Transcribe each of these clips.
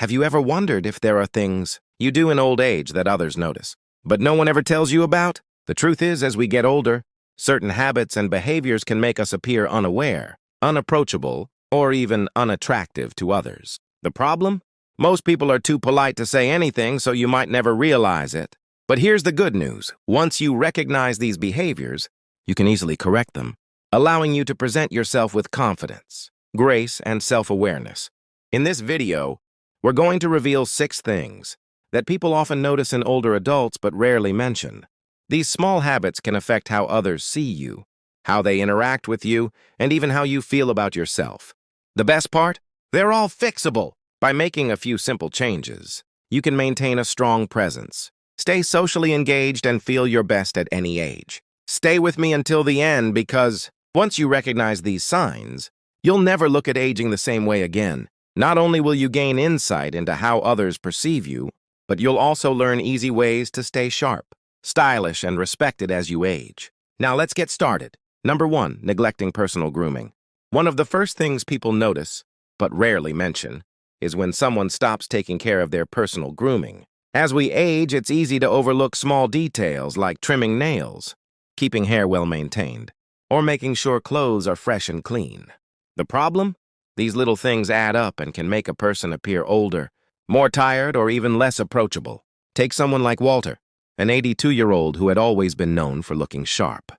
Have you ever wondered if there are things you do in old age that others notice, but no one ever tells you about? The truth is, as we get older, certain habits and behaviors can make us appear unaware, unapproachable, or even unattractive to others. The problem? Most people are too polite to say anything, so you might never realize it. But here's the good news. Once you recognize these behaviors, you can easily correct them, allowing you to present yourself with confidence, grace, and self-awareness. In this video, we're going to reveal 6 things that people often notice in older adults but rarely mention. These small habits can affect how others see you, how they interact with you, and even how you feel about yourself. The best part? They're all fixable. By making a few simple changes, you can maintain a strong presence, stay socially engaged, and feel your best at any age. Stay with me until the end because once you recognize these signs, you'll never look at aging the same way again. Not only will you gain insight into how others perceive you, but you'll also learn easy ways to stay sharp, stylish, and respected as you age. Now let's get started. Number 1, neglecting personal grooming. One of the first things people notice, but rarely mention, is when someone stops taking care of their personal grooming. As we age, it's easy to overlook small details like trimming nails, keeping hair well maintained, or making sure clothes are fresh and clean. The problem? These little things add up and can make a person appear older, more tired, or even less approachable. Take someone like Walter, an 82-year-old who had always been known for looking sharp.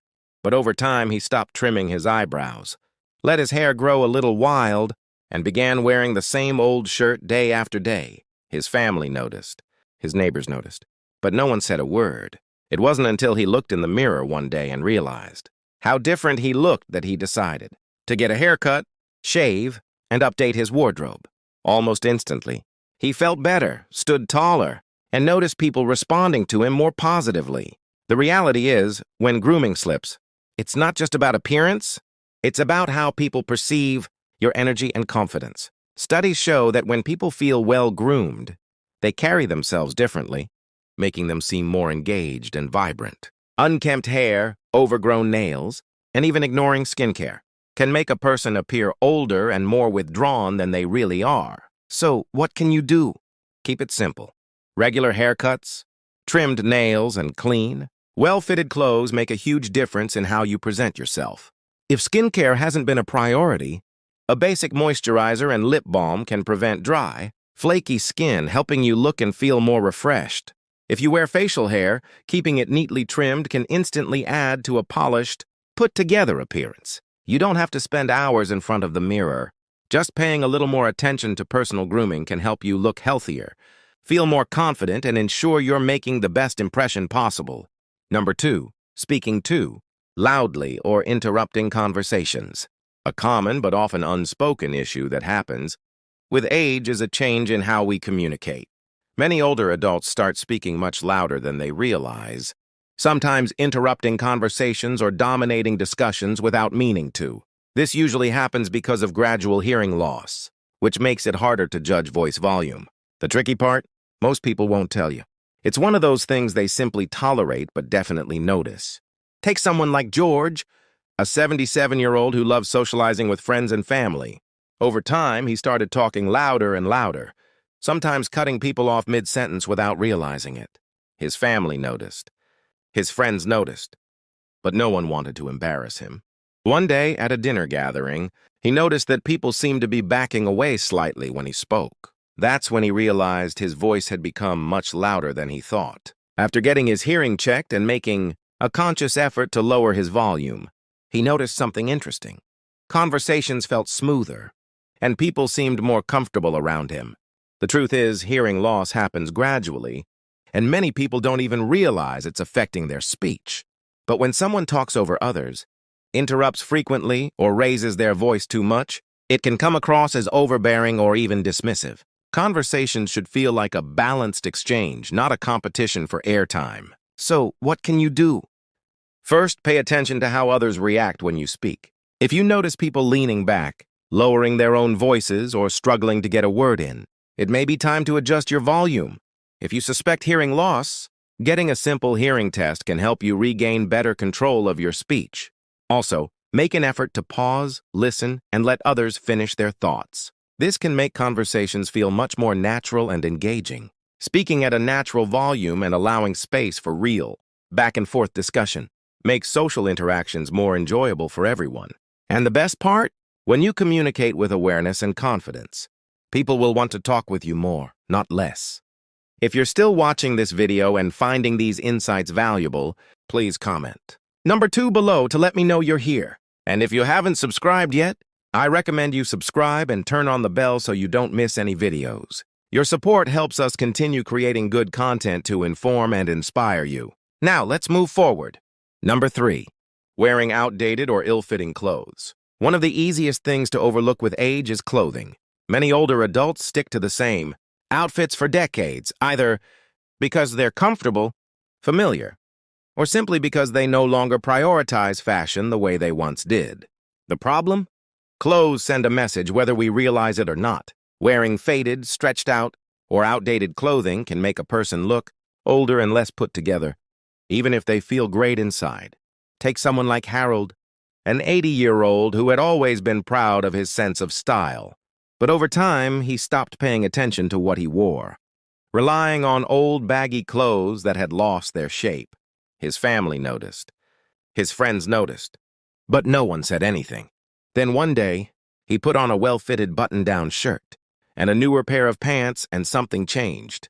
But over time, he stopped trimming his eyebrows, let his hair grow a little wild, and began wearing the same old shirt day after day. His family noticed, his neighbors noticed, but no one said a word. It wasn't until he looked in the mirror one day and realized how different he looked that he decided to get a haircut, shave, and update his wardrobe. Almost instantly, he felt better, stood taller, and noticed people responding to him more positively. The reality is, when grooming slips, it's not just about appearance, it's about how people perceive your energy and confidence. Studies show that when people feel well-groomed, they carry themselves differently, making them seem more engaged and vibrant. Unkempt hair, overgrown nails, and even ignoring skincare can make a person appear older and more withdrawn than they really are. So, what can you do? Keep it simple. Regular haircuts, trimmed nails, and clean, well-fitted clothes make a huge difference in how you present yourself. If skincare hasn't been a priority, a basic moisturizer and lip balm can prevent dry, flaky skin, helping you look and feel more refreshed. If you wear facial hair, keeping it neatly trimmed can instantly add to a polished, put-together appearance. You don't have to spend hours in front of the mirror. Just paying a little more attention to personal grooming can help you look healthier, feel more confident, and ensure you're making the best impression possible. Number 2, speaking too loudly or interrupting conversations. A common but often unspoken issue that happens with age is a change in how we communicate. Many older adults start speaking much louder than they realize, sometimes interrupting conversations or dominating discussions without meaning to. This usually happens because of gradual hearing loss, which makes it harder to judge voice volume. The tricky part? Most people won't tell you. It's one of those things they simply tolerate but definitely notice. Take someone like George, a 77-year-old who loves socializing with friends and family. Over time, he started talking louder and louder, sometimes cutting people off mid-sentence without realizing it. His family noticed. His friends noticed. But no one wanted to embarrass him. One day, at a dinner gathering, he noticed that people seemed to be backing away slightly when he spoke. That's when he realized his voice had become much louder than he thought. After getting his hearing checked and making a conscious effort to lower his volume, he noticed something interesting. Conversations felt smoother, and people seemed more comfortable around him. The truth is, hearing loss happens gradually, and many people don't even realize it's affecting their speech. But when someone talks over others, interrupts frequently, or raises their voice too much, it can come across as overbearing or even dismissive. Conversations should feel like a balanced exchange, not a competition for airtime. So, what can you do? First, pay attention to how others react when you speak. If you notice people leaning back, lowering their own voices, or struggling to get a word in, it may be time to adjust your volume. If you suspect hearing loss, getting a simple hearing test can help you regain better control of your speech. Also, make an effort to pause, listen, and let others finish their thoughts. This can make conversations feel much more natural and engaging, speaking at a natural volume and allowing space for real, back-and-forth discussion makes social interactions more enjoyable for everyone. And the best part? When you communicate with awareness and confidence, people will want to talk with you more, not less. If you're still watching this video and finding these insights valuable, please comment. Number 2 below to let me know you're here. And if you haven't subscribed yet, I recommend you subscribe and turn on the bell so you don't miss any videos. Your support helps us continue creating good content to inform and inspire you. Now, let's move forward. Number 3, wearing outdated or ill-fitting clothes. One of the easiest things to overlook with age is clothing. Many older adults stick to the same outfits for decades, either because they're comfortable, familiar, or simply because they no longer prioritize fashion the way they once did. The problem? Clothes send a message whether we realize it or not. Wearing faded, stretched out, or outdated clothing can make a person look older and less put together, even if they feel great inside. Take someone like Harold, an 80-year-old who had always been proud of his sense of style. But over time, he stopped paying attention to what he wore, relying on old baggy clothes that had lost their shape. His family noticed. His friends noticed. But no one said anything. Then one day, he put on a well-fitted button-down shirt and a newer pair of pants, and something changed.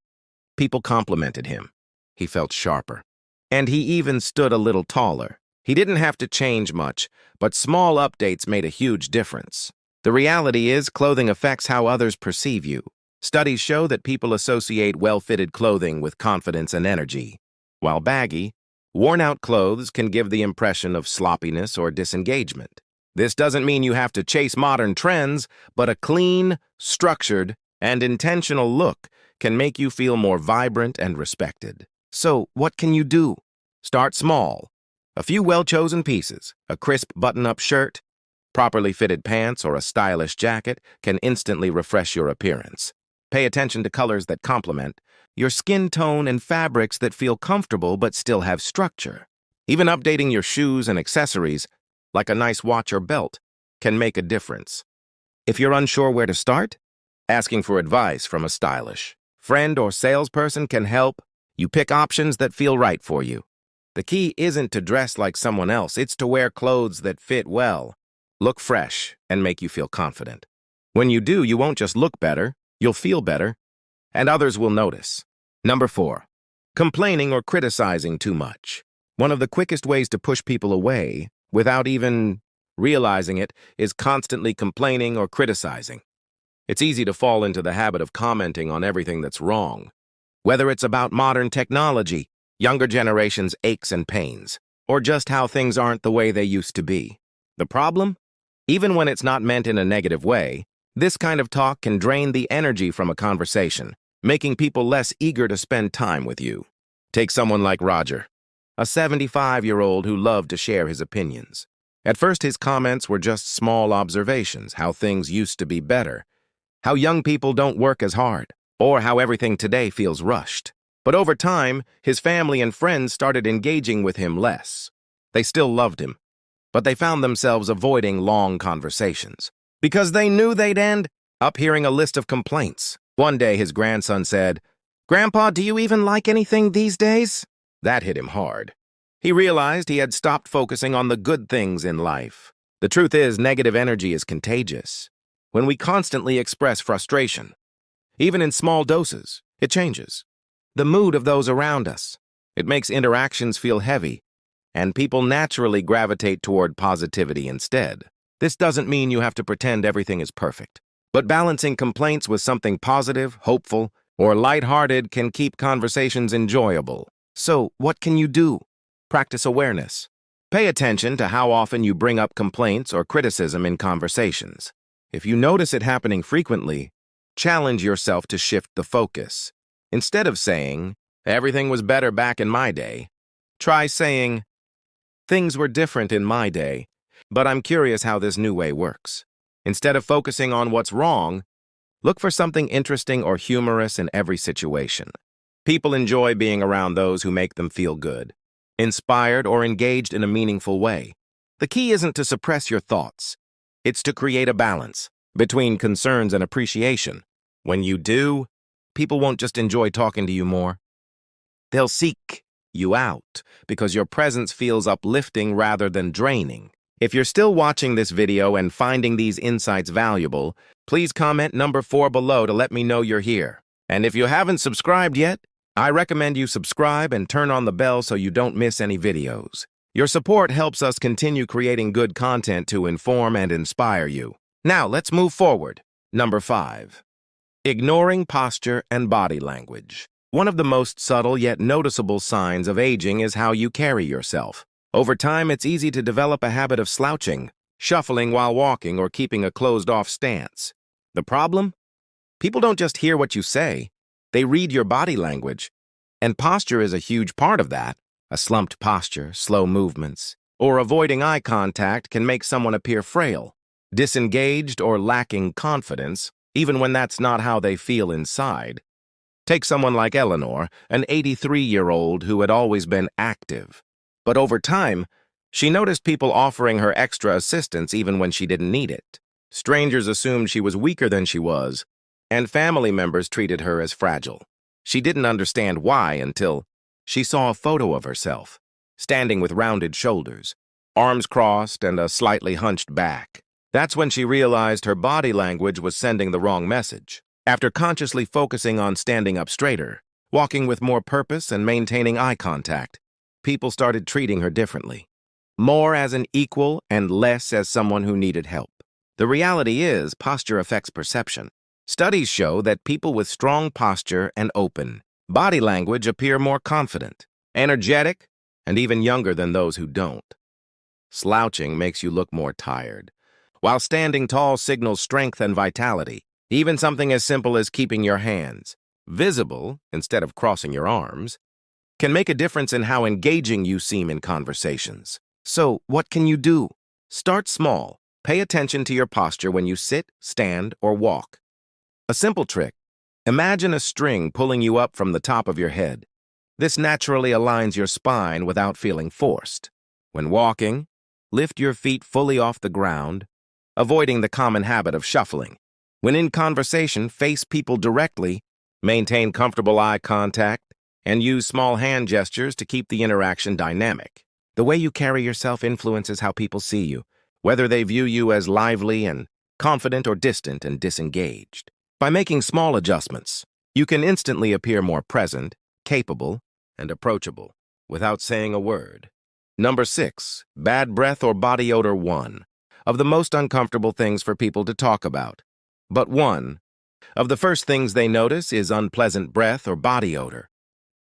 People complimented him. He felt sharper. And he even stood a little taller. He didn't have to change much, but small updates made a huge difference. The reality is, clothing affects how others perceive you. Studies show that people associate well-fitted clothing with confidence and energy, while baggy, worn-out clothes can give the impression of sloppiness or disengagement. This doesn't mean you have to chase modern trends, but a clean, structured, and intentional look can make you feel more vibrant and respected. So, what can you do? Start small. A few well-chosen pieces, a crisp button-up shirt, properly fitted pants, or a stylish jacket can instantly refresh your appearance. Pay attention to colors that complement your skin tone and fabrics that feel comfortable but still have structure. Even updating your shoes and accessories, like a nice watch or belt, can make a difference. If you're unsure where to start, asking for advice from a stylish friend or salesperson can help you pick options that feel right for you. The key isn't to dress like someone else, it's to wear clothes that fit well, look fresh, and make you feel confident. When you do, you won't just look better, you'll feel better, and others will notice. Number 4, complaining or criticizing too much. One of the quickest ways to push people away, without even realizing it, is constantly complaining or criticizing. It's easy to fall into the habit of commenting on everything that's wrong, whether it's about modern technology, younger generations' aches and pains, or just how things aren't the way they used to be. The problem? Even when it's not meant in a negative way, this kind of talk can drain the energy from a conversation, making people less eager to spend time with you. Take someone like Roger, a 75-year-old who loved to share his opinions. At first, his comments were just small observations, how things used to be better, how young people don't work as hard, or how everything today feels rushed. But over time, his family and friends started engaging with him less. They still loved him, but they found themselves avoiding long conversations because they knew they'd end up hearing a list of complaints. One day, his grandson said, "Grandpa, do you even like anything these days?" That hit him hard. He realized he had stopped focusing on the good things in life. The truth is, negative energy is contagious. When we constantly express frustration, even in small doses, it changes the mood of those around us. It makes interactions feel heavy, and people naturally gravitate toward positivity instead. This doesn't mean you have to pretend everything is perfect, but balancing complaints with something positive, hopeful, or lighthearted can keep conversations enjoyable. So, what can you do? Practice awareness. Pay attention to how often you bring up complaints or criticism in conversations. If you notice it happening frequently, challenge yourself to shift the focus. Instead of saying, "Everything was better back in my day," try saying, "Things were different in my day, but I'm curious how this new way works." Instead of focusing on what's wrong, look for something interesting or humorous in every situation. People enjoy being around those who make them feel good, inspired, or engaged in a meaningful way. The key isn't to suppress your thoughts. It's to create a balance. between concerns and appreciation. When you do, people won't just enjoy talking to you more. They'll seek you out because your presence feels uplifting rather than draining. If you're still watching this video and finding these insights valuable, please comment number 4 below to let me know you're here. And if you haven't subscribed yet, I recommend you subscribe and turn on the bell so you don't miss any videos. Your support helps us continue creating good content to inform and inspire you. Now, let's move forward. Number 5. Ignoring posture and body language. One of the most subtle yet noticeable signs of aging is how you carry yourself. Over time, it's easy to develop a habit of slouching, shuffling while walking, or keeping a closed-off stance. The problem? People don't just hear what you say, they read your body language. And posture is a huge part of that. A slumped posture, slow movements, or avoiding eye contact can make someone appear frail, disengaged, or lacking confidence, even when that's not how they feel inside. Take someone like Eleanor, an 83-year-old who had always been active. But over time, she noticed people offering her extra assistance even when she didn't need it. Strangers assumed she was weaker than she was, and family members treated her as fragile. She didn't understand why until she saw a photo of herself, standing with rounded shoulders, arms crossed, and a slightly hunched back. That's when she realized her body language was sending the wrong message. After consciously focusing on standing up straighter, walking with more purpose, and maintaining eye contact, people started treating her differently, more as an equal and less as someone who needed help. The reality is, posture affects perception. Studies show that people with strong posture and open body language appear more confident, energetic, and even younger than those who don't. Slouching makes you look more tired, while standing tall signals strength and vitality. Even something as simple as keeping your hands visible instead of crossing your arms can make a difference in how engaging you seem in conversations. So, what can you do? Start small. Pay attention to your posture when you sit, stand, or walk. A simple trick: imagine a string pulling you up from the top of your head. This naturally aligns your spine without feeling forced. When walking, lift your feet fully off the ground, avoiding the common habit of shuffling. When in conversation, face people directly, maintain comfortable eye contact, and use small hand gestures to keep the interaction dynamic. The way you carry yourself influences how people see you, whether they view you as lively and confident or distant and disengaged. By making small adjustments, you can instantly appear more present, capable, and approachable without saying a word. Number 6, bad breath or body odor. One of the most uncomfortable things for people to talk about. But one of the first things they notice is unpleasant breath or body odor.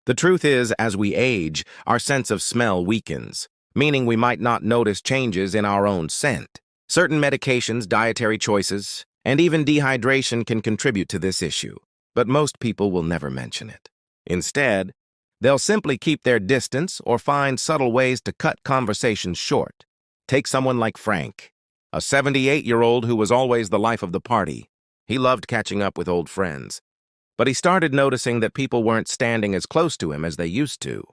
The truth is, as we age, our sense of smell weakens, meaning we might not notice changes in our own scent. Certain medications, dietary choices, and even dehydration can contribute to this issue, but most people will never mention it. Instead, they'll simply keep their distance or find subtle ways to cut conversations short. Take someone like Frank, a 78-year-old who was always the life of the party. He loved catching up with old friends, but he started noticing that people weren't standing as close to him as they used to.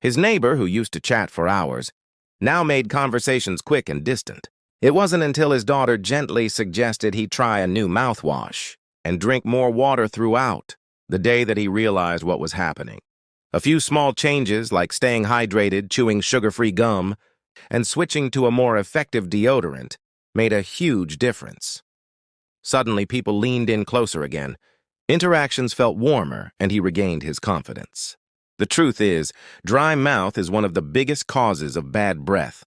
His neighbor, who used to chat for hours, now made conversations quick and distant. It wasn't until his daughter gently suggested he try a new mouthwash and drink more water throughout the day that he realized what was happening. A few small changes, like staying hydrated, chewing sugar-free gum, and switching to a more effective deodorant, made a huge difference. Suddenly, people leaned in closer again. Interactions felt warmer, and he regained his confidence. The truth is, dry mouth is one of the biggest causes of bad breath,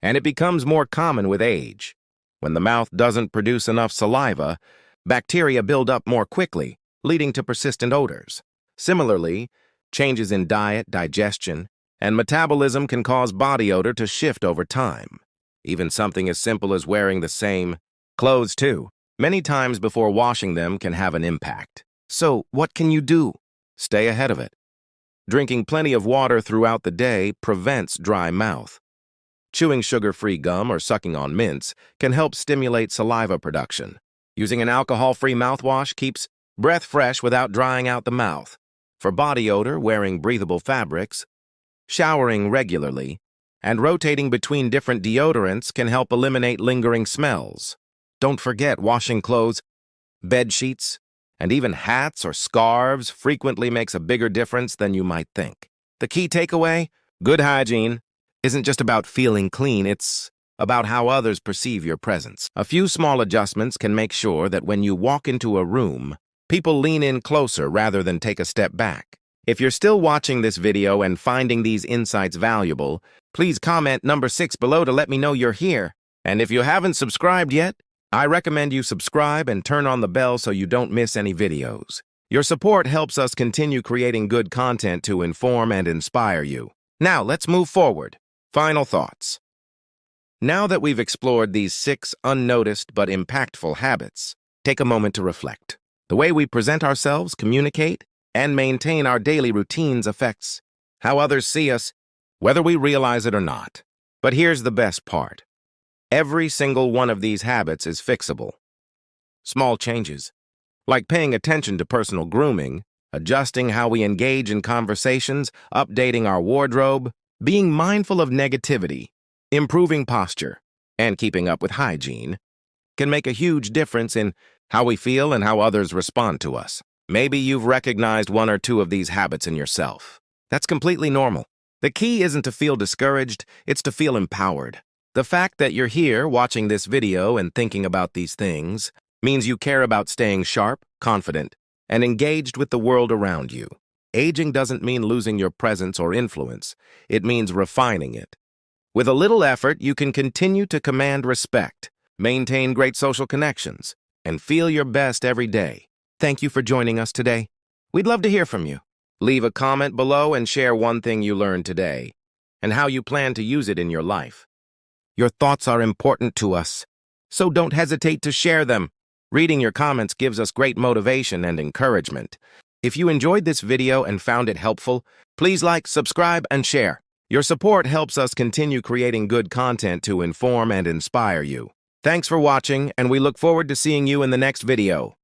and it becomes more common with age. When the mouth doesn't produce enough saliva, bacteria build up more quickly, leading to persistent odors. Similarly, changes in diet, digestion, and metabolism can cause body odor to shift over time. Even something as simple as wearing the same clothes, too, many times before washing them, can have an impact. So, what can you do? Stay ahead of it. Drinking plenty of water throughout the day prevents dry mouth. Chewing sugar-free gum or sucking on mints can help stimulate saliva production. Using an alcohol-free mouthwash keeps breath fresh without drying out the mouth. For body odor, wearing breathable fabrics, showering regularly, and rotating between different deodorants can help eliminate lingering smells. Don't forget washing clothes, bed sheets, and even hats or scarves frequently makes a bigger difference than you might think. The key takeaway? Good hygiene isn't just about feeling clean, it's about how others perceive your presence. A few small adjustments can make sure that when you walk into a room, people lean in closer rather than take a step back. If you're still watching this video and finding these insights valuable, please comment number 6 below to let me know you're here. And if you haven't subscribed yet, I recommend you subscribe and turn on the bell so you don't miss any videos. Your support helps us continue creating good content to inform and inspire you. Now, let's move forward. Final thoughts. Now that we've explored these 6 unnoticed but impactful habits, take a moment to reflect. The way we present ourselves, communicate, and maintain our daily routines affects how others see us, whether we realize it or not. But here's the best part. Every single one of these habits is fixable. Small changes, like paying attention to personal grooming, adjusting how we engage in conversations, updating our wardrobe, being mindful of negativity, improving posture, and keeping up with hygiene, can make a huge difference in how we feel and how others respond to us. Maybe you've recognized 1 or 2 of these habits in yourself. That's completely normal. The key isn't to feel discouraged, it's to feel empowered. The fact that you're here watching this video and thinking about these things means you care about staying sharp, confident, and engaged with the world around you. Aging doesn't mean losing your presence or influence. It means refining it. With a little effort, you can continue to command respect, maintain great social connections, and feel your best every day. Thank you for joining us today. We'd love to hear from you. Leave a comment below and share one thing you learned today and how you plan to use it in your life. Your thoughts are important to us, so don't hesitate to share them. Reading your comments gives us great motivation and encouragement. If you enjoyed this video and found it helpful, please like, subscribe, and share. Your support helps us continue creating good content to inform and inspire you. Thanks for watching, and we look forward to seeing you in the next video.